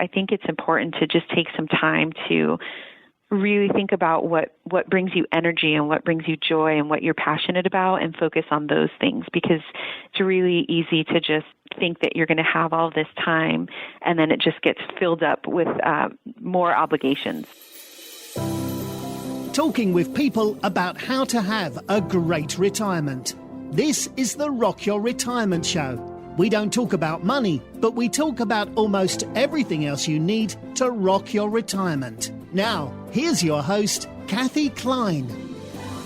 I think it's important to just take some time to really think about what brings you energy and what brings you joy and what you're passionate about, and focus on those things, because it's really easy to just think that you're going to have all this time and then it just gets filled up with more obligations. Talking with people about how to have a great retirement. This is the Rock Your Retirement Show. We don't talk about money, but we talk about almost everything else you need to rock your retirement. Now, here's your host, Kathy Klein.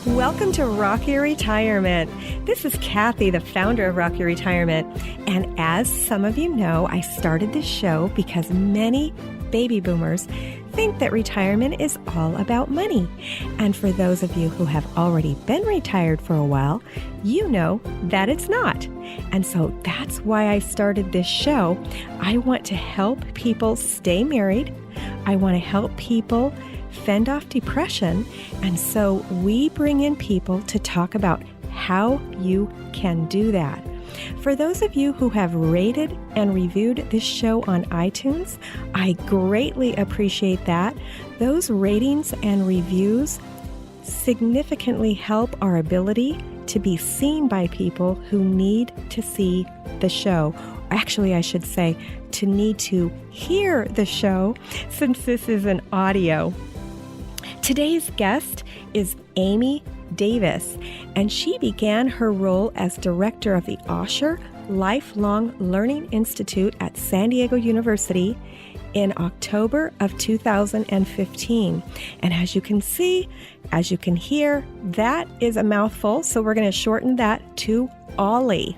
Welcome to Rock Your Retirement. This is Kathy, the founder of Rock Your Retirement. And as some of you know, I started this show because many baby boomers think that retirement is all about money. And for those of you who have already been retired for a while, you know that it's not. And so that's why I started this show. I want to help people stay married. I want to help people fend off depression. And so we bring in people to talk about how you can do that. For those of you who have rated and reviewed this show on iTunes, I greatly appreciate that. Those ratings and reviews significantly help our ability to be seen by people who need to see the show. Actually, I should say, to need to hear the show, since this is an audio. Today's guest is Aimee Davis, and she began her role as director of the Osher Lifelong Learning Institute at San Diego University in October of 2015. And as you can see, as you can hear, that is a mouthful, so we're going to shorten that to OLLI.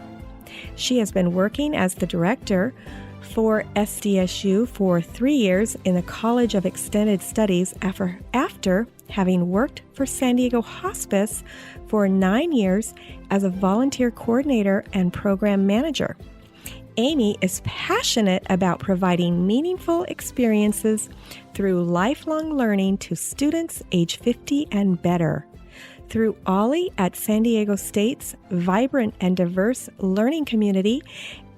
She has been working as the director for SDSU for 3 years in the College of Extended Studies after having worked for San Diego Hospice for 9 years as a volunteer coordinator and program manager. Aimee is passionate about providing meaningful experiences through lifelong learning to students age 50 and better. Through OLLI at San Diego State's vibrant and diverse learning community,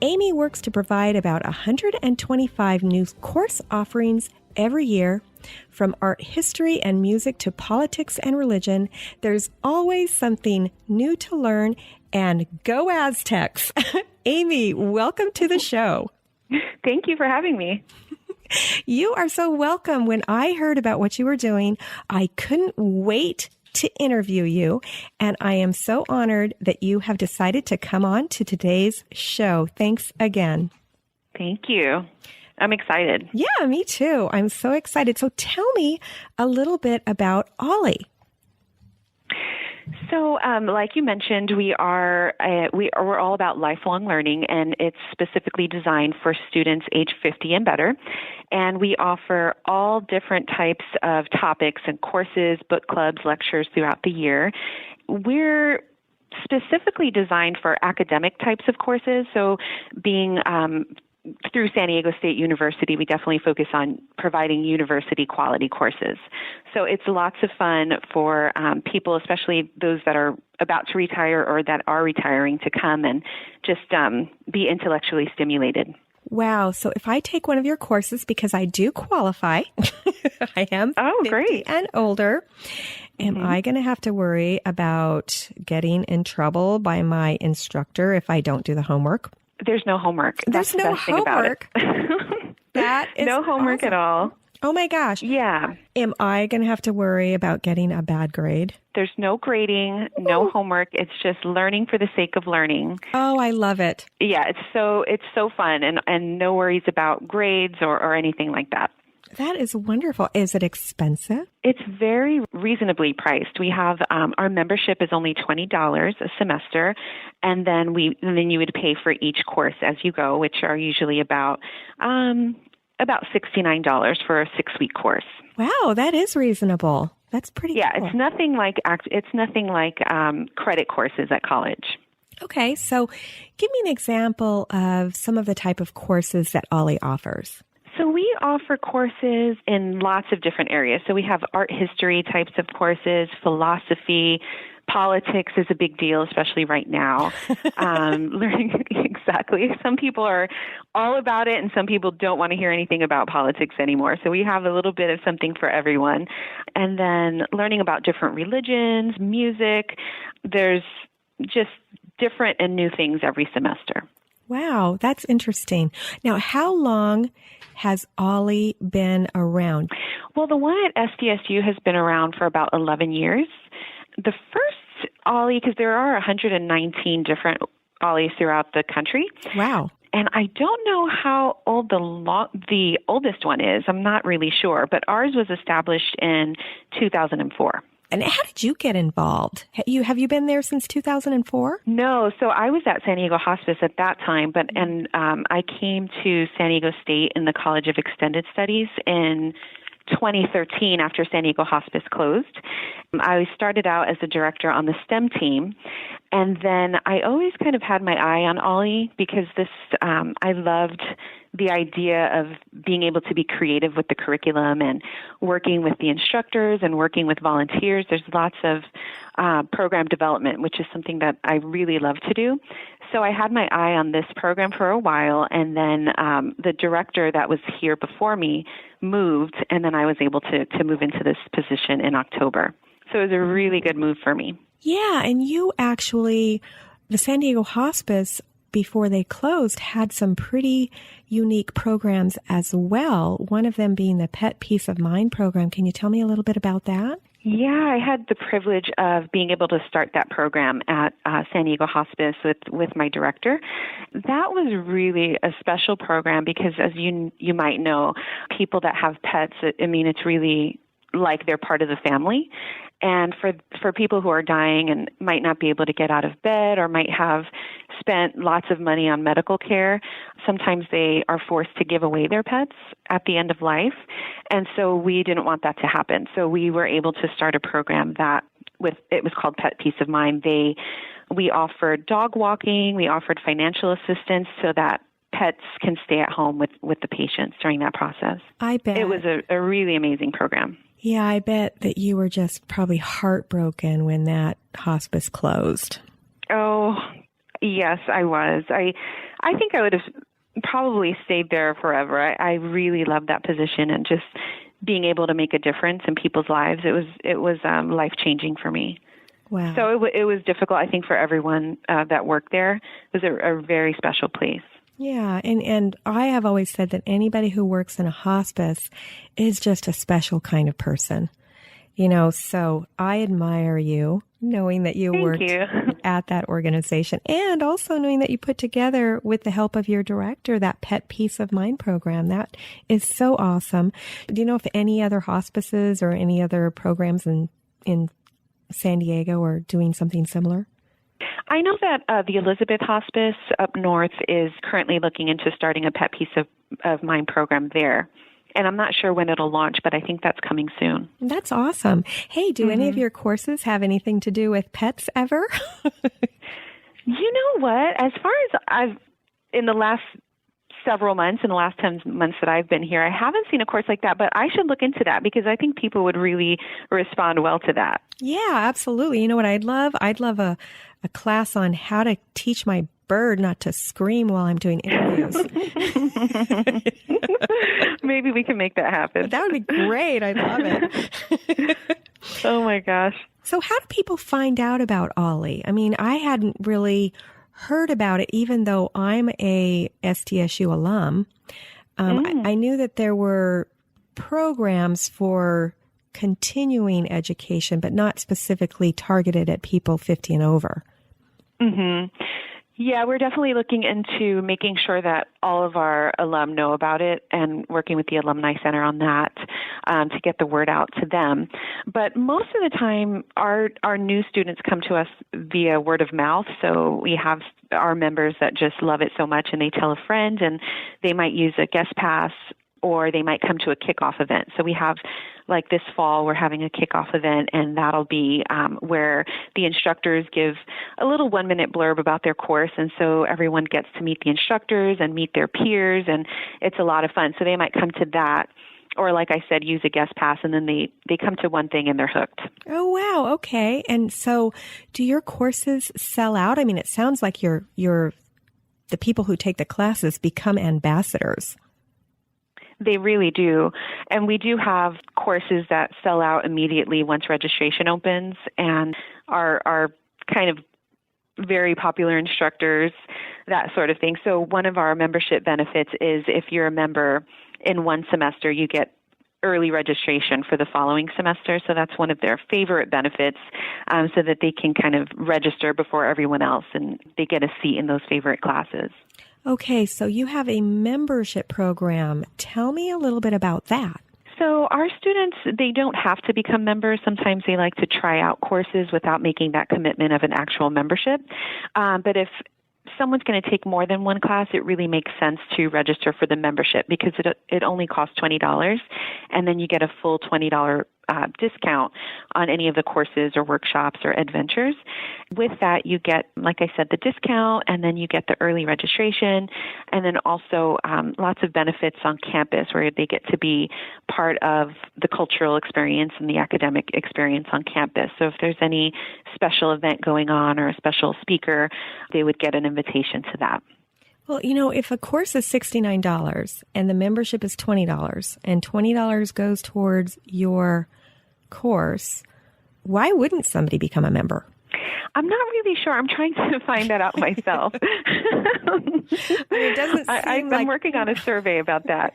Aimee works to provide about 125 new course offerings every year. From art history and music to politics and religion, there's always something new to learn, and go Aztecs! Aimee, welcome to the show. Thank you for having me. You are so welcome. When I heard about what you were doing, I couldn't wait to interview you, and I am so honored that you have decided to come on to today's show. Thanks again. Thank you. I'm excited. Yeah, me too. I'm so excited. So tell me a little bit about OLLI. So, like you mentioned, we're all about lifelong learning, and it's specifically designed for students age 50 and better. And we offer all different types of topics and courses, book clubs, lectures throughout the year. We're specifically designed for academic types of courses. So, being through San Diego State University, we definitely focus on providing university quality courses. So it's lots of fun for people, especially those that are about to retire or that are retiring, to come and just be intellectually stimulated. Wow. So if I take one of your courses, because I do qualify, I am 50 great. and older, am I going to have to worry about getting in trouble by my instructor if I don't do the homework? There's no homework. There's no homework. That is no homework awesome. at all. Oh my gosh. Yeah. Am I going to have to worry about getting a bad grade? There's no grading, no homework. It's just learning for the sake of learning. Oh, I love it. Yeah, it's so fun, and no worries about grades or anything like that. That is wonderful. Is it expensive? It's very reasonably priced. We have our membership is only $20 a semester, and then you would pay for each course as you go, which are usually about $69 for a 6-week course. Wow, that is reasonable. That's pretty cool. It's nothing like credit courses at college. Okay, so give me an example of some of the type of courses that OLLI offers. So we offer courses in lots of different areas. So we have art history types of courses, philosophy, politics is a big deal, especially right now. Learning exactly. Some people are all about it, and some people don't want to hear anything about politics anymore. So we have a little bit of something for everyone. And then learning about different religions, music. There's just different and new things every semester. Wow, that's interesting. Now, how long has OLLI been around? Well, the one at SDSU has been around for about 11 years. The first OLLI, because there are 119 different OLLIs throughout the country. Wow. And I don't know how old the oldest one is. I'm not really sure. But ours was established in 2004. And how did you get involved? Have you been there since 2004? No, so I was at San Diego Hospice at that time, and I came to San Diego State in the College of Extended Studies in 2013 after San Diego Hospice closed. I started out as a director on the STEM team, and then I always kind of had my eye on OLLI because I loved the idea of being able to be creative with the curriculum and working with the instructors and working with volunteers. There's lots of program development, which is something that I really love to do. So I had my eye on this program for a while, and then the director that was here before me moved, and then I was able to move into this position in October. So it was a really good move for me. Yeah, and you actually, the San Diego Hospice, before they closed, had some pretty unique programs as well, one of them being the Pet Peace of Mind program. Can you tell me a little bit about that? Yeah, I had the privilege of being able to start that program at San Diego Hospice with my director. That was really a special program because, as you might know, people that have pets, it's really like they're part of the family. And for people who are dying and might not be able to get out of bed or might have spent lots of money on medical care, sometimes they are forced to give away their pets at the end of life. And so we didn't want that to happen. So we were able to start a program it was called Pet Peace of Mind. We offered dog walking, we offered financial assistance so that pets can stay at home with the patients during that process. I bet. It was a really amazing program. Yeah, I bet that you were just probably heartbroken when that hospice closed. Oh, yes, I was. I think I would have probably stayed there forever. I really loved that position and just being able to make a difference in people's lives. It was life-changing for me. Wow. So it was difficult, I think, for everyone that worked there. It was a very special place. Yeah, and I have always said that anybody who works in a hospice is just a special kind of person. So I admire you, knowing that you worked at that organization and also knowing that you put together, with the help of your director, that Pet Peace of Mind program. That is so awesome. Do you know if any other hospices or any other programs in San Diego are doing something similar? I know that the Elizabeth Hospice up north is currently looking into starting a Pet Peace of Mind program there. And I'm not sure when it'll launch, but I think that's coming soon. That's awesome. Hey, do any of your courses have anything to do with pets ever? You know what? As far as in the last several months, in the last 10 months that I've been here, I haven't seen a course like that, but I should look into that because I think people would really respond well to that. Yeah, absolutely. You know what I'd love? I'd love a class on how to teach my bird not to scream while I'm doing interviews. Maybe we can make that happen. That would be great. I love it. Oh my gosh. So how do people find out about OLLI? I mean, I hadn't really heard about it, even though I'm a SDSU alum. I knew that there were programs for continuing education, but not specifically targeted at people 50 and over. Mm-hmm. Yeah, we're definitely looking into making sure that all of our alum know about it and working with the Alumni Center on that to get the word out to them. But most of the time, our new students come to us via word of mouth. So we have our members that just love it so much and they tell a friend and they might use a guest pass or they might come to a kickoff event. So we have, like this fall, we're having a kickoff event, and that'll be where the instructors give a little 1-minute blurb about their course, and so everyone gets to meet the instructors and meet their peers, and it's a lot of fun. So they might come to that, or like I said, use a guest pass, and then they come to one thing and they're hooked. Oh, wow. Okay. And so do your courses sell out? I mean, it sounds like the people who take the classes become ambassadors. They really do. And we do have courses that sell out immediately once registration opens, and are kind of very popular instructors, that sort of thing. So one of our membership benefits is if you're a member in one semester, you get early registration for the following semester. So that's one of their favorite benefits, so that they can kind of register before everyone else and they get a seat in those favorite classes. Okay, so you have a membership program. Tell me a little bit about that. So our students, they don't have to become members. Sometimes they like to try out courses without making that commitment of an actual membership. But if someone's going to take more than one class, it really makes sense to register for the membership, because it only costs $20, and then you get a full $20 discount on any of the courses or workshops or adventures. With that, you get, like I said, the discount, and then you get the early registration, and then also lots of benefits on campus where they get to be part of the cultural experience and the academic experience on campus. So if there's any special event going on or a special speaker, they would get an invitation to that. Well, if a course is $69 and the membership is $20 and $20 goes towards your course, why wouldn't somebody become a member? I'm not really sure. I'm trying to find that out myself. It doesn't seem I'm working on a survey about that,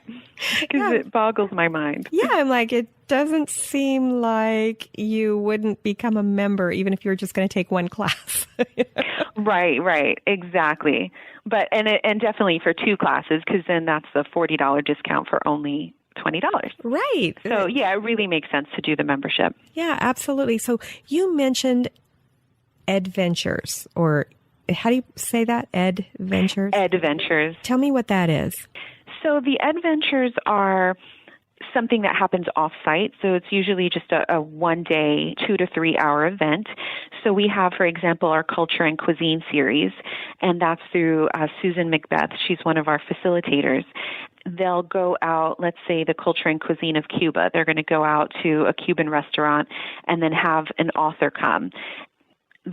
because it boggles my mind. Yeah, I'm like, it doesn't seem like you wouldn't become a member even if you're just going to take one class. Right, exactly. But and definitely for 2 classes, because then that's a $40 discount for only $20. Right. So yeah, it really makes sense to do the membership. Yeah, absolutely. So you mentioned Adventures, or how do you say that? Adventures? Adventures. Tell me what that is. So the Adventures are something that happens off-site. So it's usually just a one-day, 2 to 3 hour event. So we have, for example, our Culture and Cuisine series, and that's through Susan Macbeth. She's one of our facilitators. They'll go out, let's say the Culture and Cuisine of Cuba. They're going to go out to a Cuban restaurant and then have an author come.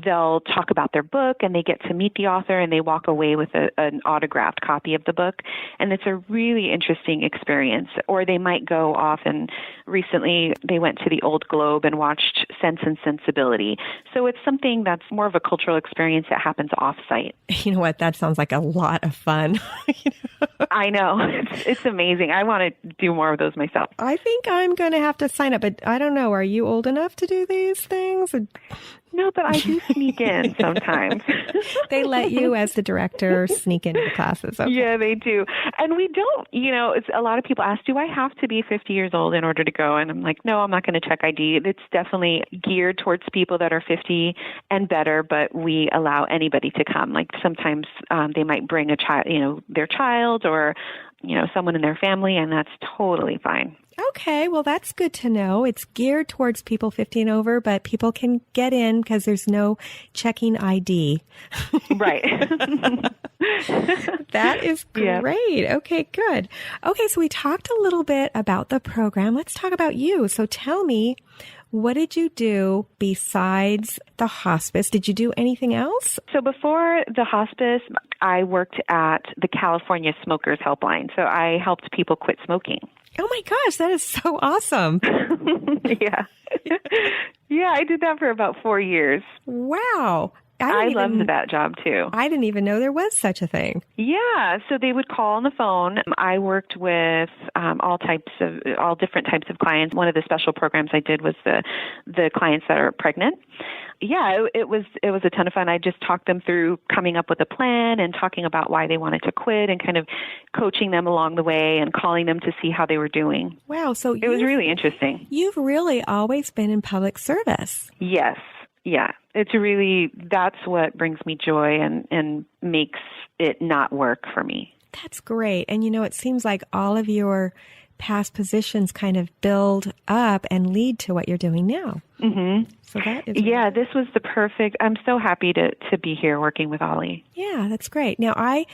They'll talk about their book, and they get to meet the author, and they walk away with an autographed copy of the book. And it's a really interesting experience. Or they might go off, and recently they went to the Old Globe and watched Sense and Sensibility. So it's something that's more of a cultural experience that happens off-site. You know what? That sounds like a lot of fun. I know. It's amazing. I want to do more of those myself. I think I'm going to have to sign up, but I don't know. Are you old enough to do these things? No, but I do sneak in sometimes. They let you, as the director, sneak into the classes. Okay. Yeah, they do. And we don't, it's a lot of people ask, do I have to be 50 years old in order to go? And I'm like, no, I'm not going to check ID. It's definitely geared towards people that are 50 and better, but we allow anybody to come. Like sometimes they might bring a child, their child or, someone in their family, and that's totally fine. Okay, well, that's good to know. It's geared towards people 50 and over, but people can get in because there's no checking ID. Right. That is great. Yep. Okay, good. Okay, so we talked a little bit about the program. Let's talk about you. So tell me, what did you do besides the hospice? Did you do anything else? So before the hospice, I worked at the California Smokers Helpline. So I helped people quit smoking. Oh my gosh, that is so awesome. Yeah. Yeah, I did that for about 4 years. Wow. I loved that job too. I didn't even know there was such a thing. Yeah, so they would call on the phone. I worked with all different types of clients. One of the special programs I did was the clients that are pregnant. Yeah, it was a ton of fun. I just talked them through coming up with a plan and talking about why they wanted to quit and kind of coaching them along the way and calling them to see how they were doing. Wow, so it was really interesting. You've really always been in public service. Yes. Yeah, that's what brings me joy and makes it not work for me. That's great. And it seems like all of your past positions kind of build up and lead to what you're doing now. Mm-hmm. So that is this was the perfect. I'm so happy to be here working with OLLI. Yeah, that's great. Now, I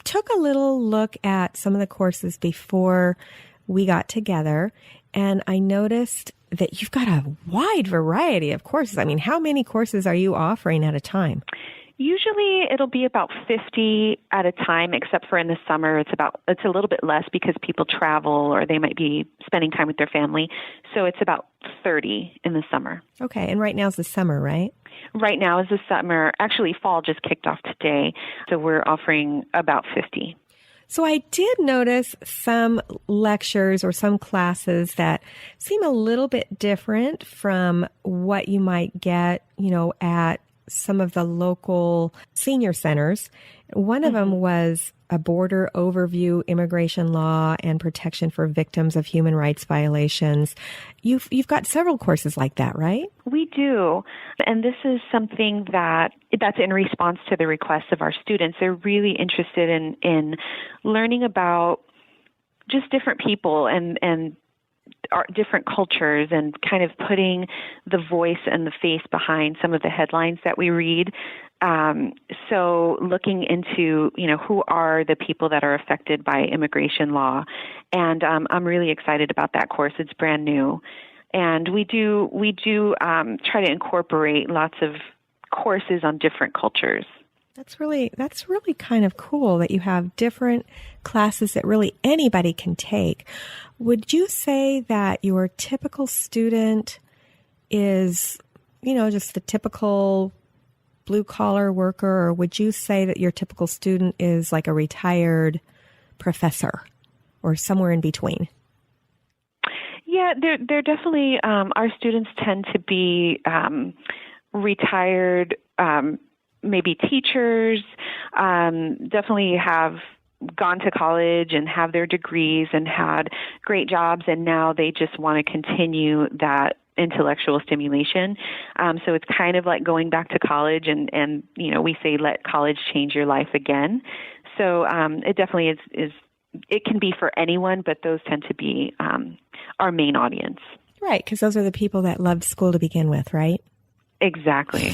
took a little look at some of the courses before we got together, and I noticed that you've got a wide variety of courses. I mean, how many courses are you offering at a time? Usually it'll be about 50 at a time, except for in the summer it's a little bit less because people travel or they might be spending time with their family. So it's about 30 in the summer. Okay, and right now is the summer, right? Right now is the summer. Actually, fall just kicked off today, so we're offering about 50. So I did notice some lectures or some classes that seem a little bit different from what you might get, at some of the local senior centers. One of them was a border overview, immigration law, and protection for victims of human rights violations. You've got several courses like that, right? We do. And this is something that's in response to the requests of our students. They're really interested in learning about just different people and our different cultures and kind of putting the voice and the face behind some of the headlines that we read. So looking into, who are the people that are affected by immigration law. And I'm really excited about that course. It's brand new. And we do try to incorporate lots of courses on different cultures. That's really kind of cool that you have different classes that really anybody can take. Would you say that your typical student is, just the typical blue-collar worker, or would you say that your typical student is like a retired professor or somewhere in between? Yeah, they're definitely, our students tend to be retired, maybe teachers, definitely have gone to college and have their degrees and had great jobs, and now they just want to continue that intellectual stimulation. So it's kind of like going back to college, and we say let college change your life again. So it definitely is. It can be for anyone, but those tend to be our main audience. Right, because those are the people that loved school to begin with, right? Exactly.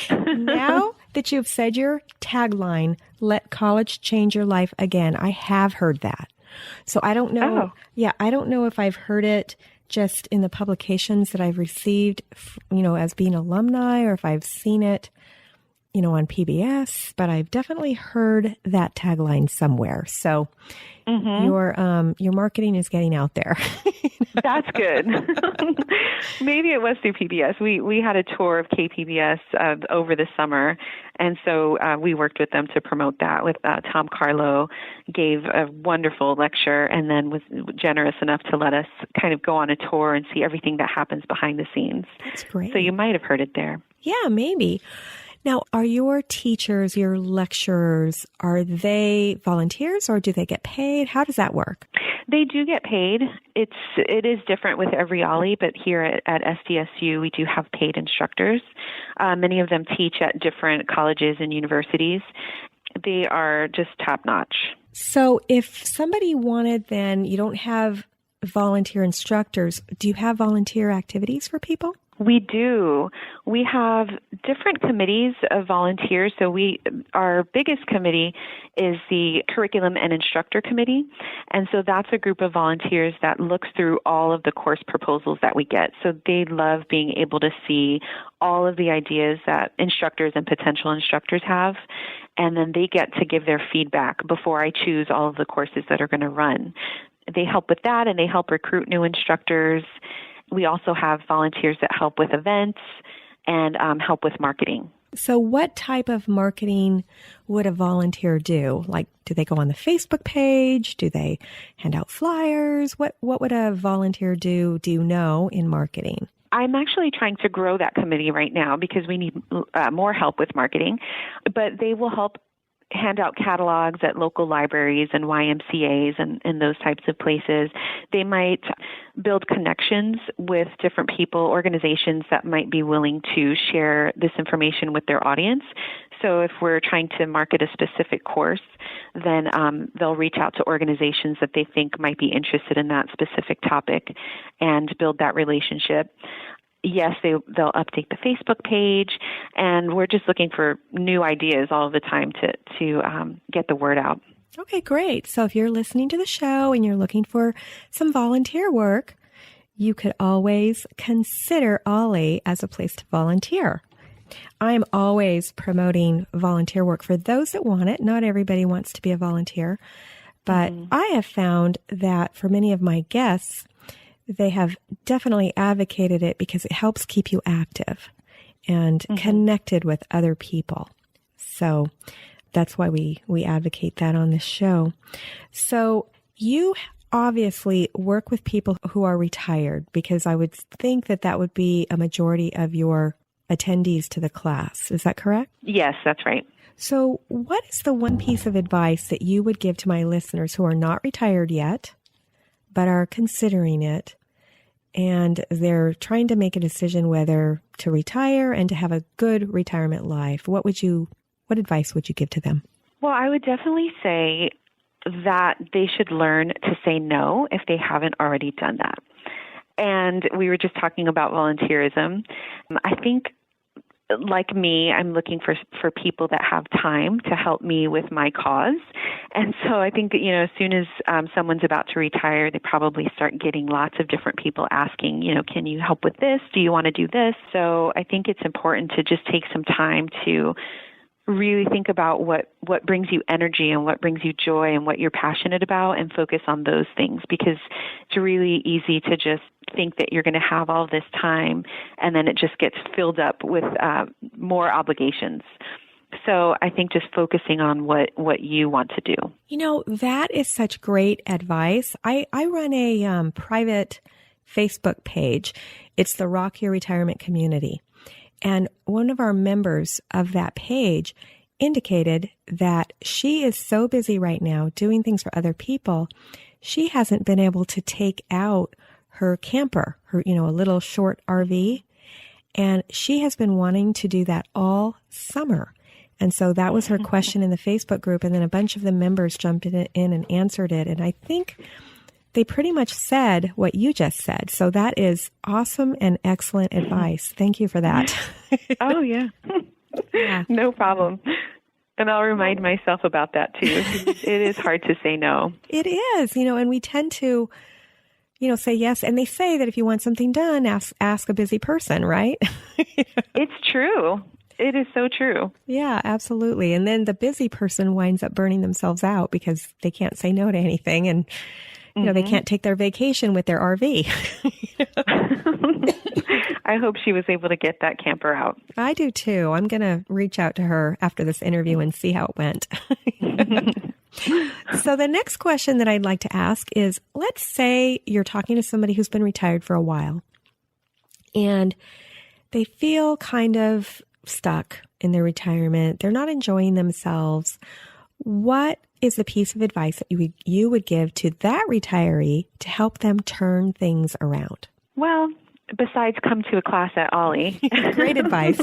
Now that you've said your tagline, let college change your life again, I have heard that. So I don't know. Oh. Yeah, I don't know if I've heard it just in the publications that I've received, as being alumni, or if I've seen it, on PBS, but I've definitely heard that tagline somewhere. So your marketing is getting out there. That's good. Maybe it was through PBS. We had a tour of KPBS over the summer, and so we worked with them to promote that. With Tom Carlo gave a wonderful lecture, and then was generous enough to let us kind of go on a tour and see everything that happens behind the scenes. That's great. So you might have heard it there. Yeah, maybe. Now, are your teachers, your lecturers, are they volunteers or do they get paid? How does that work? They do get paid. It is different with every OLLI, but here at SDSU, we do have paid instructors. Many of them teach at different colleges and universities. They are just top-notch. So if somebody wanted, then you don't have volunteer instructors. Do you have volunteer activities for people? We do. We have different committees of volunteers. So our biggest committee is the Curriculum and Instructor Committee. And so that's a group of volunteers that looks through all of the course proposals that we get. So they love being able to see all of the ideas that instructors and potential instructors have. And then they get to give their feedback before I choose all of the courses that are going to run. They help with that, and they help recruit new instructors. We also have volunteers that help with events and help with marketing. So what type of marketing would a volunteer do? Like, do they go on the Facebook page? Do they hand out flyers? What would a volunteer do you know, in marketing? I'm actually trying to grow that committee right now because we need more help with marketing. But they will help hand out catalogs at local libraries and YMCAs and those types of places. They might build connections with different people, organizations that might be willing to share this information with their audience. So if we're trying to market a specific course, then they'll reach out to organizations that they think might be interested in that specific topic and build that relationship. Yes, they'll update the Facebook page, and we're just looking for new ideas all the time to get the word out. Okay, great. So if you're listening to the show and you're looking for some volunteer work, you could always consider OLLI as a place to volunteer. I'm always promoting volunteer work for those that want it. Not everybody wants to be a volunteer, but I have found that for many of my guests, they have definitely advocated it because it helps keep you active and connected with other people. So that's why we advocate that on this show. So you obviously work with people who are retired, because I would think that that would be a majority of your attendees to the class. Is that correct? Yes, that's right. So what is the one piece of advice that you would give to my listeners who are not retired yet, but are considering it, and they're trying to make a decision whether to retire and to have a good retirement life? What advice would you give to them? Well, I would definitely say that they should learn to say no if they haven't already done that. And we were just talking about volunteerism. I think, like me, I'm looking for people that have time to help me with my cause. And so I think, as soon as someone's about to retire, they probably start getting lots of different people asking, can you help with this? Do you want to do this? So I think it's important to just take some time to really think about what brings you energy and what brings you joy and what you're passionate about, and focus on those things, because it's really easy to just think that you're going to have all this time and then it just gets filled up with more obligations. So I think just focusing on what you want to do. That is such great advice. I run a private Facebook page. It's the Rock Your Retirement Community. And one of our members of that page indicated that she is so busy right now doing things for other people, she hasn't been able to take out her camper, a little short RV. And she has been wanting to do that all summer. And so that was her question in the Facebook group. And then a bunch of the members jumped in and answered it. And I think they pretty much said what you just said. So that is awesome and excellent advice. Thank you for that. Oh, yeah. No problem. And I'll remind myself about that too. It is hard to say no. It is, and we tend to, say yes. And they say that if you want something done, ask a busy person, right? It's true. It is so true. Yeah, absolutely. And then the busy person winds up burning themselves out because they can't say no to anything. And they can't take their vacation with their RV. I hope she was able to get that camper out. I do too. I'm going to reach out to her after this interview and see how it went. So the next question that I'd like to ask is, let's say you're talking to somebody who's been retired for a while and they feel kind of stuck in their retirement. They're not enjoying themselves. What is the piece of advice that you would give to that retiree to help them turn things around? Well, besides come to a class at OLLI. Great advice.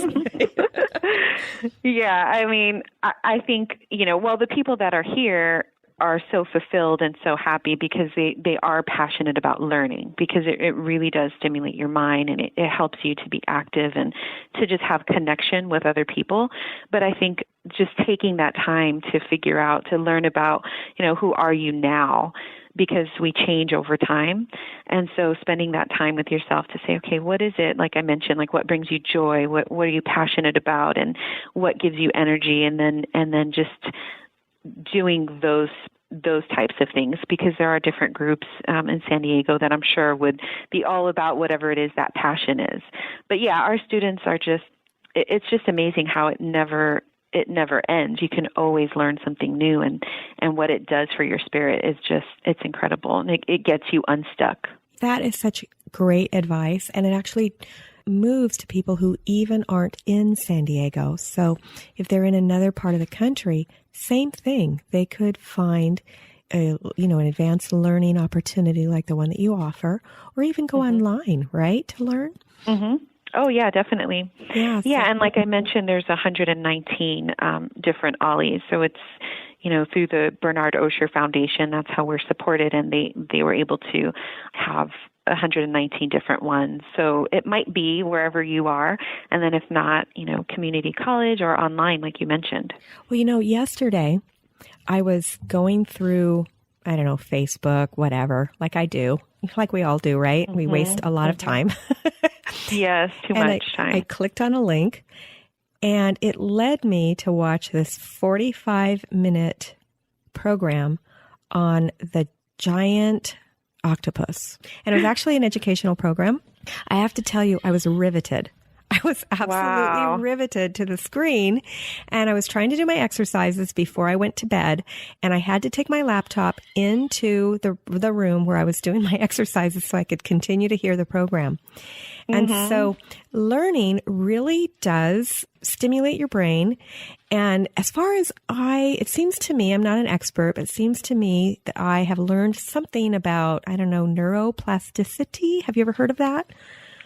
Yeah, I mean, I think, the people that are here are so fulfilled and so happy because they are passionate about learning, because it really does stimulate your mind, and it helps you to be active and to just have connection with other people. But I think just taking that time to figure out, to learn about, who are you now, because we change over time. And so spending that time with yourself to say, okay, what is it, like I mentioned, like what brings you joy? What are you passionate about? And what gives you energy? And then just doing those types of things, because there are different groups in San Diego that I'm sure would be all about whatever it is that passion is. But yeah, our students are it's just amazing how it never ends. You can always learn something new, and what it does for your spirit is it's incredible. And it gets you unstuck. That is such great advice. And it actually moves to people who even aren't in San Diego. So if they're in another part of the country, same thing. They could find an advanced learning opportunity like the one that you offer, or even go online, right, to learn? Mm-hmm. Oh, yeah, definitely. Yeah. Yeah, and like I mentioned, there's 119 different OLLIs. So it's, through the Bernard Osher Foundation, that's how we're supported, and they were able to have 119 different ones. So it might be wherever you are, and then if not, community college or online, like you mentioned. Well, yesterday I was going through, I don't know, Facebook, whatever, like I do, like we all do, right? We waste a lot of time. Yes, too much time. I clicked on a link, and it led me to watch this 45-minute program on the giant octopus. And it was actually an educational program. I have to tell you, I was riveted. I was absolutely riveted to the screen, and I was trying to do my exercises before I went to bed, and I had to take my laptop into the room where I was doing my exercises so I could continue to hear the program. And so learning really does stimulate your brain. And as far as it seems to me, I'm not an expert, but it seems to me that I have learned something about, I don't know, neuroplasticity. Have you ever heard of that?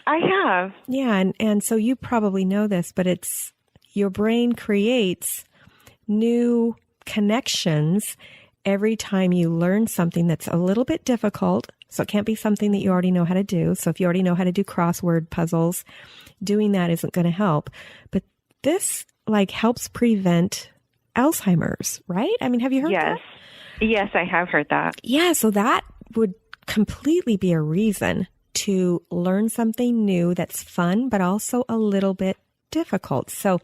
I have. Yeah. And so you probably know this, but it's your brain creates new connections every time you learn something that's a little bit difficult. So it can't be something that you already know how to do. So if you already know how to do crossword puzzles, doing that isn't going to help. But this helps prevent Alzheimer's, right? I mean, have you heard that? Yes, I have heard that. Yeah. So that would completely be a reason to learn something new that's fun, but also a little bit difficult. So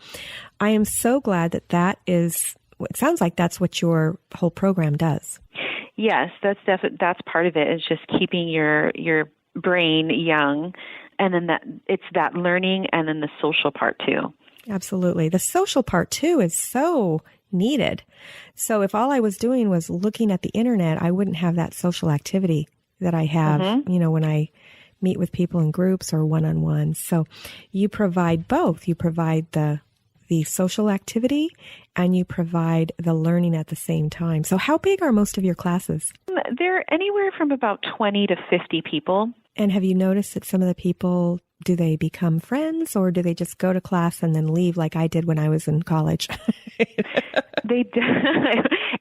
I am so glad that is, it sounds like that's what your whole program does. Yes, that's part of it, is just keeping your brain young, and then it's that learning, and then the social part too. Absolutely. The social part too is so needed. So if all I was doing was looking at the internet, I wouldn't have that social activity that I have, when I meet with people in groups or one-on-one. So you provide both. You provide the social activity, and you provide the learning at the same time. So how big are most of your classes? They're anywhere from about 20 to 50 people. And have you noticed that some of the people, do they become friends, or do they just go to class and then leave like I did when I was in college?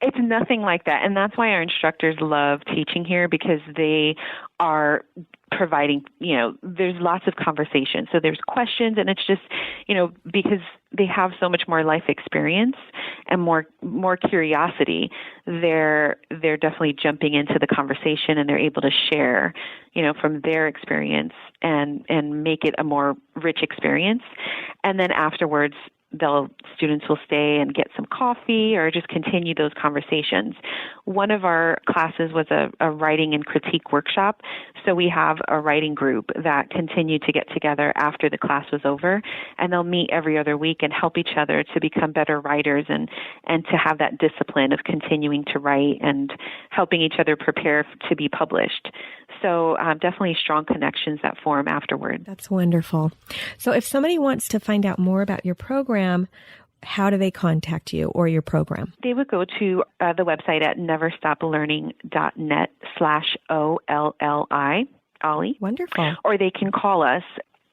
It's nothing like that. And that's why our instructors love teaching here, because they are providing, there's lots of conversation. So there's questions, and it's just, because they have so much more life experience and more curiosity, they're definitely jumping into the conversation, and they're able to share, from their experience and make it a more rich experience. And then afterwards, students will stay and get some coffee or just continue those conversations. One of our classes was a writing and critique workshop. So we have a writing group that continued to get together after the class was over, and they'll meet every other week and help each other to become better writers and to have that discipline of continuing to write and helping each other prepare to be published. So definitely strong connections that form afterward. That's wonderful. So if somebody wants to find out more about your program, how do they contact you or your program? They would go to the website at neverstoplearning.net/OLLI. OLLI. Wonderful. Or they can call us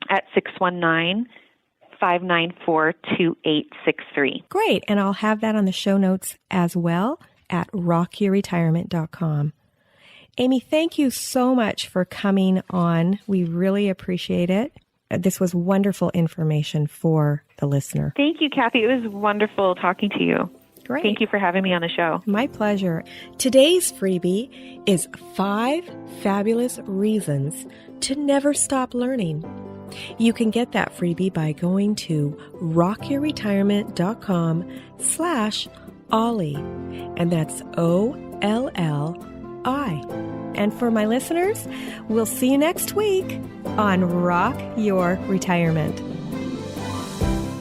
at 619-594-2863. Great. And I'll have that on the show notes as well at rockyourretirement.com. Aimee, thank you so much for coming on. We really appreciate it. This was wonderful information for the listener. Thank you, Kathy. It was wonderful talking to you. Great. Thank you for having me on the show. My pleasure. Today's freebie is 5 fabulous reasons to never stop learning. You can get that freebie by going to rockyourretirement.com/OLLI, and that's OLLI. And for my listeners, we'll see you next week on Rock Your Retirement.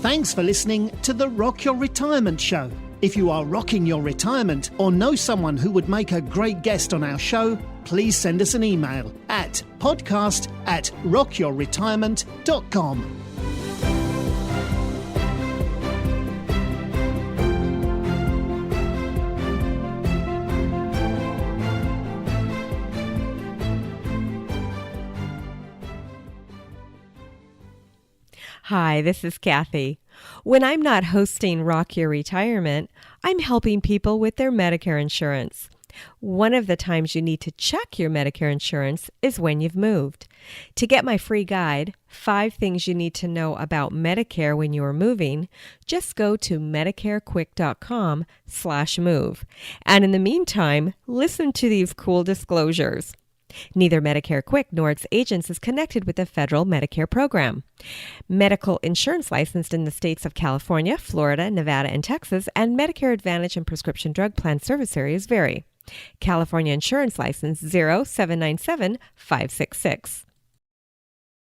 Thanks for listening to the Rock Your Retirement Show. If you are rocking your retirement or know someone who would make a great guest on our show, please send us an email at podcast@rockyourretirement.com. Hi, this is Kathy. When I'm not hosting Rock Your Retirement, I'm helping people with their Medicare insurance. One of the times you need to check your Medicare insurance is when you've moved. To get my free guide, 5 Things You Need to Know About Medicare When You Are Moving, just go to medicarequick.com/move. And in the meantime, listen to these cool disclosures. Neither Medicare Quick nor its agents is connected with the federal Medicare program. Medical insurance licensed in the states of California, Florida, Nevada, and Texas, and Medicare Advantage and prescription drug plan service areas vary. California Insurance License 0797566.